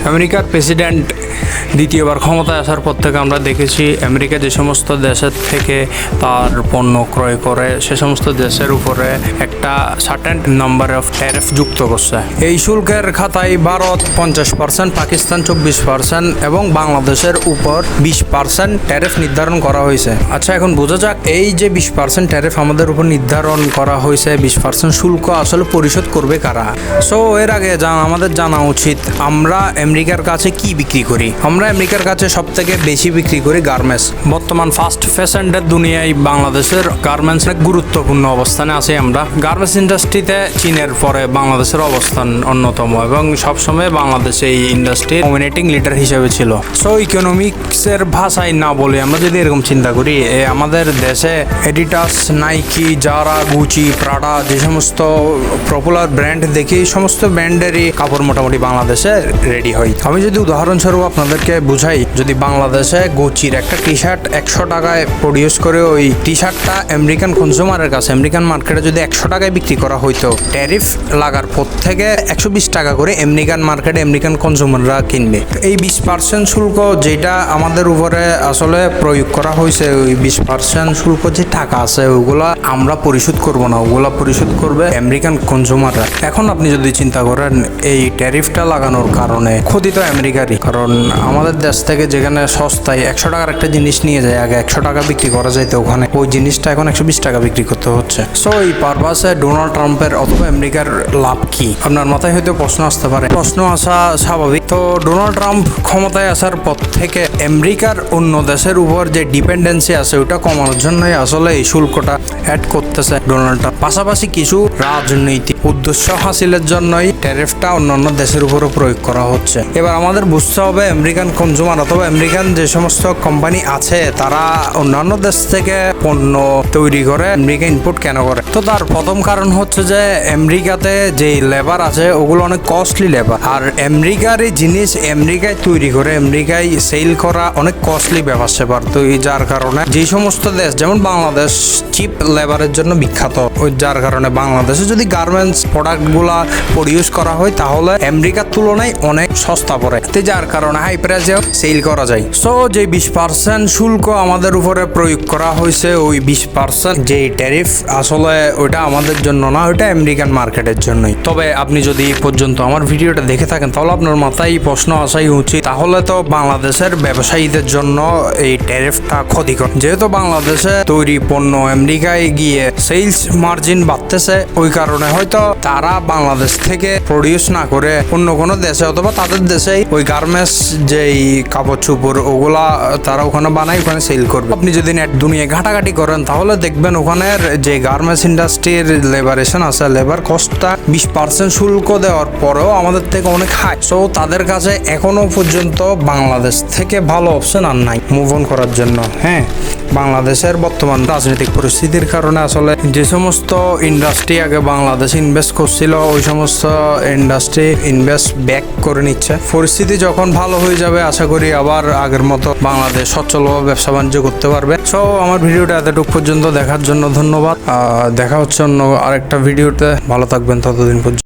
আমেরিকার প্রেসিডেন্ট দ্বিতীয়বার ক্ষমতায় আসার পর থেকে আমরা দেখেছি আমেরিকা যে সমস্ত দেশের থেকে তার পণ্য ক্রয় করে সে সমস্ত দেশের উপরে একটা সার্টেন নাম্বার অফ ট্যারিফ যুক্ত করছে। এই শুল্কের খাতায় ভারত 50%, পাকিস্তান 24% এবং বাংলাদেশের উপর 20% ট্যারিফ নির্ধারণ করা হয়েছে। আচ্ছা, এখন বোঝা যাক এই যে 20% ট্যারিফ আমাদের উপর নির্ধারণ করা হয়েছে, 20% শুল্ক আসলে পরিশোধ করবে কারা? সো এর আগে আমাদের জানা উচিত আমরা আমেরিকার কাছে কি বিক্রি করি। আমরা আমেরিকার কাছে সব থেকে বেশি বিক্রি করি গার্মেন্টস। বর্তমান ফাস্ট ফ্যাশনের দুনিয়ায় বাংলাদেশের গার্মেন্টস অনেক গুরুত্বপূর্ণ অবস্থানে আছে। আমরা গার্মেন্টস ইন্ডাস্ট্রিতে চীনের পরে বাংলাদেশের অবস্থান অন্যতম এবং সবসময় বাংলাদেশ এই ইন্ডাস্ট্রির ডমিনেটিং লিডার হিসেবে ছিল। সো ইকোনমিক্সের ভাষায় না বলে আমরা যদি এরকম চিন্তা করি, আমাদের দেশে এডিডাস, নাইকি, জারা, গুচি, প্রাডা যে সমস্ত পপুলার ব্র্যান্ড দেখি, সমস্ত ব্র্যান্ডেরই কাপড় মোটামুটি বাংলাদেশে রেডি হয়। আমি যদি উদাহরণস্বরূপ আপনাদেরকে বুঝাই, যদি বাংলাদেশে গুচির একটা টি শার্ট 100 টাকায় প্রডিউস করে ওই টি শার্টটা আমেরিকান কনজিউমারের কাছে আমেরিকান মার্কেটে যদি 100 টাকায় বিক্রি করা হইতো, ট্যারিফ লাগার পর থেকে 120 টাকা করে আমেরিকান মার্কেটে আমেরিকান কনজিউমাররা কিনবে। এই 20% শুল্ক যেটা আমাদের উপরে আসলে প্রয়োগ করা হয়েছে, ওই 20% শুল্ক যে টাকা আছে ওইগুলা আমরা পরিশোধ করব না, ওগুলা পরিশোধ করবে আমেরিকান কনজিউমাররা। এখন আপনি যদি চিন্তা করেন এই ট্যারিফটা লাগানোর কারণে ক্ষতি তো আমেরিকারই, কারণ আমাদের দেশ থেকে যেখানে সস্তায় 100 টাকার একটা জিনিস নিয়ে যায়, আগে 100 টাকা বিক্রি করা যাইতো, ওখানে ওই জিনিসটা এখন 120 টাকা বিক্রি করতে হচ্ছে। সো এই পারপাসে ডোনাল্ড ট্রাম্পের অথবা আমেরিকার লাভ কি? আপনার মাথায় হয়তো প্রশ্ন আসতে পারে, প্রশ্ন আসা স্বাভাবিক। তো ডোনাল্ড ট্রাম্প ক্ষমতায় আসার পর থেকে আমেরিকার অন্য দেশের উপর যে ডিপেন্ডেন্সি আছে ওটা কমানোর জন্যই আসলে এই শুল্কটা অ্যাড করতেছে ডোনাল্ড ট্রাম্প। পাশাপাশি কিছু রাজনৈতিক উদ্দেশ্য হাসিলের জন্যই ট্যারিফটা অন্যান্য দেশের উপরও প্রয়োগ করা হচ্ছে। এবার আমাদের বুঝতে হবে আমেরিকান কনজিউমার অথবা আমেরিকান যে সমস্ত কোম্পানি আছে তারা অন্যান্য দেশ থেকে পণ্য তৈরি করে আমেরিকা ইম্পোর্ট কেন করে। তো তার প্রথম কারণ হচ্ছে যে আমেরিকাতে যে লেবার আছে ওগুলো অনেক কস্টলি লেবার, আর আমেরিকার এই জিনিস আমেরিকায় তৈরি করে আমেরিকায় সেল করা অনেক কস্টলি ব্যাপার সেবার। তো এই যার কারণে যে সমস্ত দেশ যেমন বাংলাদেশ চিপ লেবারের জন্য বিখ্যাত, ওই যার কারণে বাংলাদেশে যদি গার্মেন্টস প্রোডাক্টগুলা প্রডিউস করা হয় তাহলে আমেরিকার তুলনায় অনেক সস্তা পড়ে, যার কারণে হাই প্রাইসেও সেল করা যায়। সো যে 20% শুল্ক আমাদের উপরে প্রয়োগ করা হয়েছে, ওই 20% যে ট্যারিফ আসলে ওইটা আমাদের জন্য না, ওইটা আমেরিকান মার্কেটের জন্যই। তবে আপনি যদি এই পর্যন্ত আমার ভিডিওটা দেখে থাকেন তাহলে আপনার মাথায় প্রশ্ন আসাই উচিত, তাহলে তো বাংলাদেশের ব্যবসায়ীদের জন্য এই ট্যারিফটা ক্ষতিকর। যেহেতু বাংলাদেশে তৈরি পণ্য আমেরিকায় গিয়ে সেলস মার্জিন বাড়তেছে, ওই কারণে হয়তো তারা বাংলাদেশ থেকে প্রডিউস না করে অন্য কোনো দেশে অথবা তাদের দেশেই ওই গার্মেন্টস যেই কাপড় চোপড় ওগুলা তারা ওখানে বানায়, ওখানে সেল করবে। আপনি যদি নেট দুনিয়া ঘাটাঘাটি করেন তাহলে দেখবেন ওখানের যে গার্মেন্টস ইন্ডাস্ট্রির লেবারেশন আছে, লেবার কস্টটা 20% শুল্ক দেওয়ার পরেও আমাদের থেকে অনেক হাই। সো তাদের কাছে এখনো পর্যন্ত বাংলাদেশ থেকে ভালো অপশন আর নাই মুভ অন করার জন্য। হ্যাঁ, বাংলাদেশের বর্তমান রাজনৈতিক পরিস্থিতির কারণে আসলে যে সমস্ত ইন্ডাস্ট্রি আগে বাংলাদেশ ইনভেস্ট করছিল ওই সমস্ত ইন্ডাস্ট্রি ইনভেস্ট ব্যাক করে নিচ্ছে। পরিস্থিতি যখন ভালো হয়ে যাবে আশা করি আবার আগের মতো বাংলাদেশ সচ্ছলভাবে ব্যবসা বাণিজ্য করতে পারবে। সো আমার ভিডিওটা এতটুকু পর্যন্ত দেখার জন্য ধন্যবাদ। দেখা হচ্ছে অন্য আরেকটা ভিডিওতে। ভালো থাকবেন ততদিন পর্যন্ত।